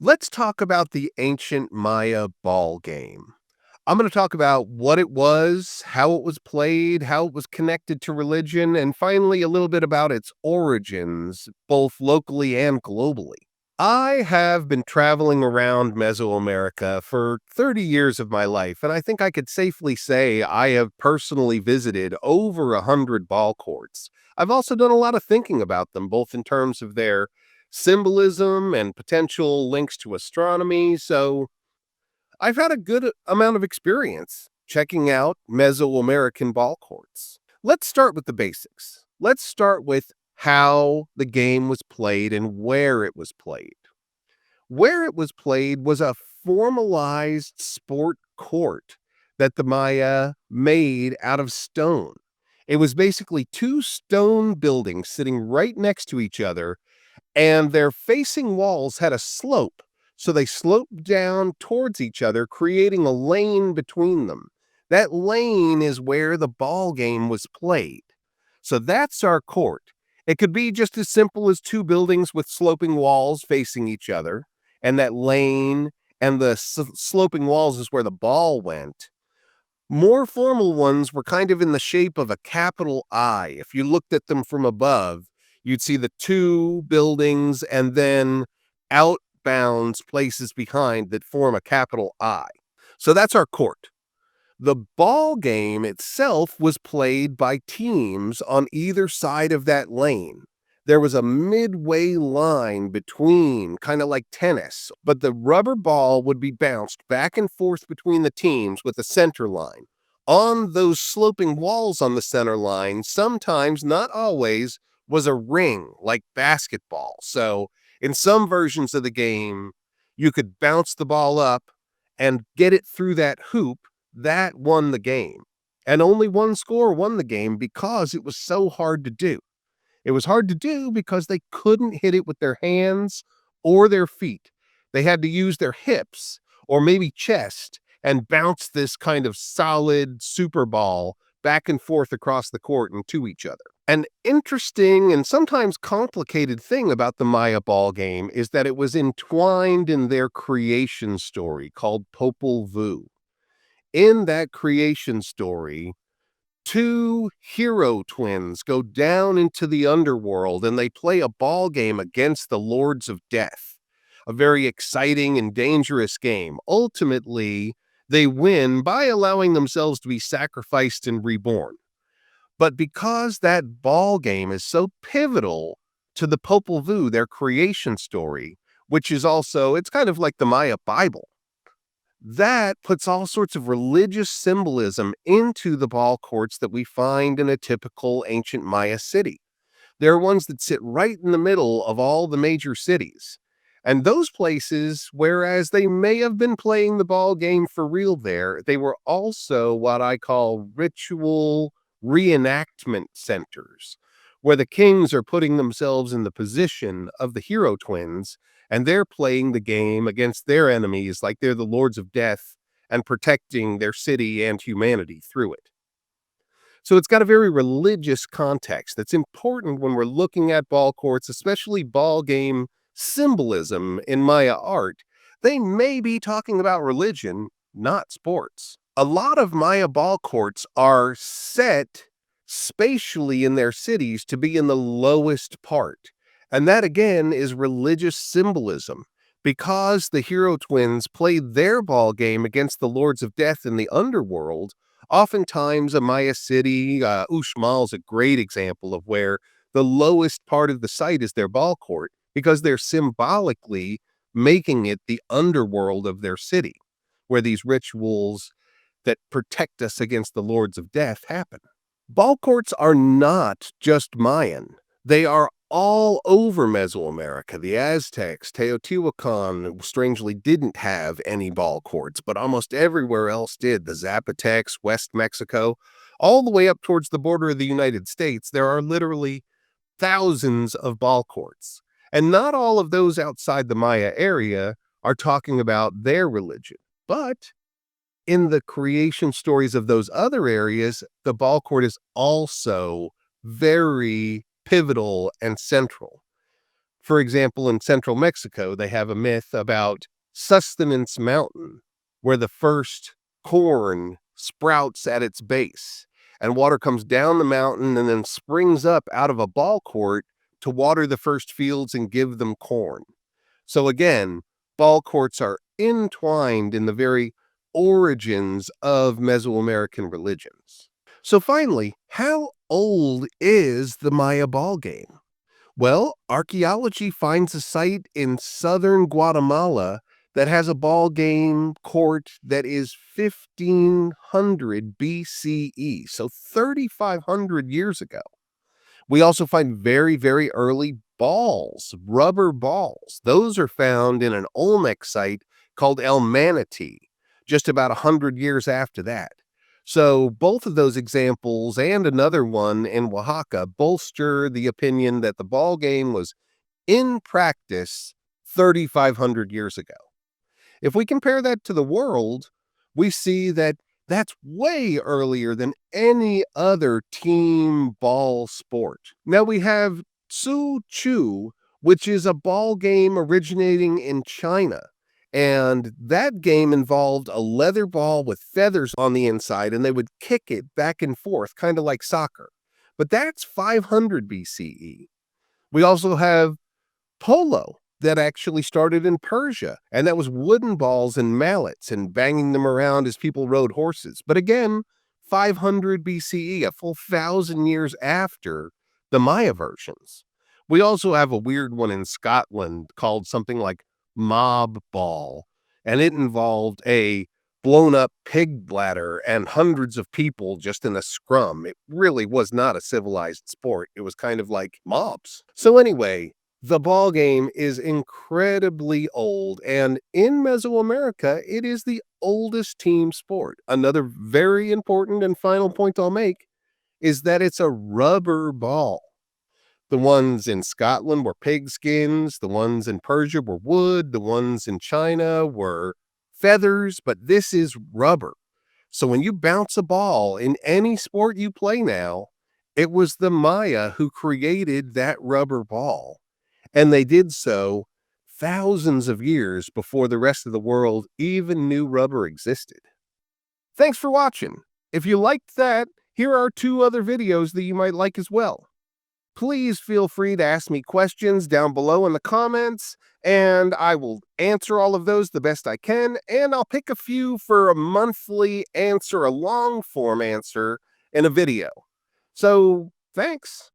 Let's talk about the ancient Maya ball game. I'm going to talk about what it was, how it was played, how it was connected to religion, and finally a little bit about its origins, both locally and globally. I have been traveling around Mesoamerica for 30 years of my life, and I think I could safely say I have personally visited over 100 ball courts. I've also done a lot of thinking about them, both in terms of their symbolism and potential links to astronomy, so I've had a good amount of experience checking out Mesoamerican ball courts. Let's start with the basics. Let's start with how the game was played and where it was played. Where it was played was a formalized sport court that the Maya made out of stone. It was basically two stone buildings sitting right next to each other, and their facing walls had a slope. So they sloped down towards each other, creating a lane between them. That lane is where the ball game was played. So that's our court. It could be just as simple as two buildings with sloping walls facing each other, and that lane and the sloping walls is where the ball went. More formal ones were kind of in the shape of a capital I. If you looked at them from above, you'd see the two buildings and then outbounds places behind that form a capital I. So that's our court. The ball game itself was played by teams on either side of that lane. There was a midway line between, kind of like tennis, but the rubber ball would be bounced back and forth between the teams with a center line. On those sloping walls on the center line, sometimes, not always, was a ring like basketball. So in some versions of the game, you could bounce the ball up and get it through that hoop. That won the game. And only one score won the game because it was so hard to do. It was hard to do because they couldn't hit it with their hands or their feet. They had to use their hips or maybe chest and bounce this kind of solid super ball back and forth across the court and to each other. An interesting and sometimes complicated thing about the Maya ball game is that it was entwined in their creation story called Popol Vuh. In that creation story, two hero twins go down into the underworld and they play a ball game against the Lords of Death. A very exciting and dangerous game. Ultimately, they win by allowing themselves to be sacrificed and reborn. But because that ball game is so pivotal to the Popol Vuh, their creation story, which is also, it's kind of like the Maya Bible, that puts all sorts of religious symbolism into the ball courts that we find in a typical ancient Maya city. There are ones that sit right in the middle of all the major cities. And those places, whereas they may have been playing the ball game for real there, they were also what I call ritual reenactment centers, where the kings are putting themselves in the position of the hero twins and they're playing the game against their enemies like they're the Lords of Death and protecting their city and humanity through it. So it's got a very religious context that's important when we're looking at ball courts, especially ball game symbolism in Maya art. They may be talking about religion, not sports. A lot of Maya ball courts are set spatially in their cities to be in the lowest part. And that again is religious symbolism. Because the hero twins played their ball game against the Lords of Death in the underworld, oftentimes a Maya city, Uxmal is a great example of where the lowest part of the site is their ball court because they're symbolically making it the underworld of their city, where these rituals that protect us against the Lords of Death happen. Ball courts are not just Mayan. They are all over Mesoamerica. The Aztecs, Teotihuacan, strangely didn't have any ball courts, but almost everywhere else did. The Zapotecs, West Mexico, all the way up towards the border of the United States, there are literally thousands of ball courts. And not all of those outside the Maya area are talking about their religion. But in the creation stories of those other areas, the ball court is also very pivotal and central. For example, in central Mexico, they have a myth about Sustenance Mountain, where the first corn sprouts at its base, and water comes down the mountain and then springs up out of a ball court to water the first fields and give them corn. So again, ball courts are entwined in the very origins of Mesoamerican religions. So finally, how old is the Maya ball game? Well, archaeology finds a site in southern Guatemala that has a ball game court that is 1500 BCE, so 3,500 years ago. We also find very, very early balls, rubber balls. Those are found in an Olmec site called El Manatee, just about 100 years after that. So both of those examples and another one in Oaxaca bolster the opinion that the ball game was in practice 3,500 years ago. If we compare that to the world, we see that that's way earlier than any other team ball sport. Now we have Tsu Chu, which is a ball game originating in China. And that game involved a leather ball with feathers on the inside, and they would kick it back and forth, kind of like soccer. But that's 500 BCE. We also have polo that actually started in Persia, and that was wooden balls and mallets and banging them around as people rode horses. But again, 500 BCE, a full 1,000 years after the Maya versions. We also have a weird one in Scotland called something like mob ball, and it involved a blown up pig bladder and hundreds of people just in a scrum. It really was not a civilized sport. It was kind of like mobs. So anyway, the ball game is incredibly old, and in Mesoamerica, it is the oldest team sport. Another very important and final point I'll make is that it's a rubber ball. The ones in Scotland were pigskins, the ones in Persia were wood, the ones in China were feathers, but this is rubber. So when you bounce a ball in any sport you play now, it was the Maya who created that rubber ball. And they did so thousands of years before the rest of the world even knew rubber existed. Thanks for watching. If you liked that, here are 2 other videos that you might like as well. Please feel free to ask me questions down below in the comments, and I will answer all of those the best I can, and I'll pick a few for a monthly answer, a long form answer in a video. So, thanks.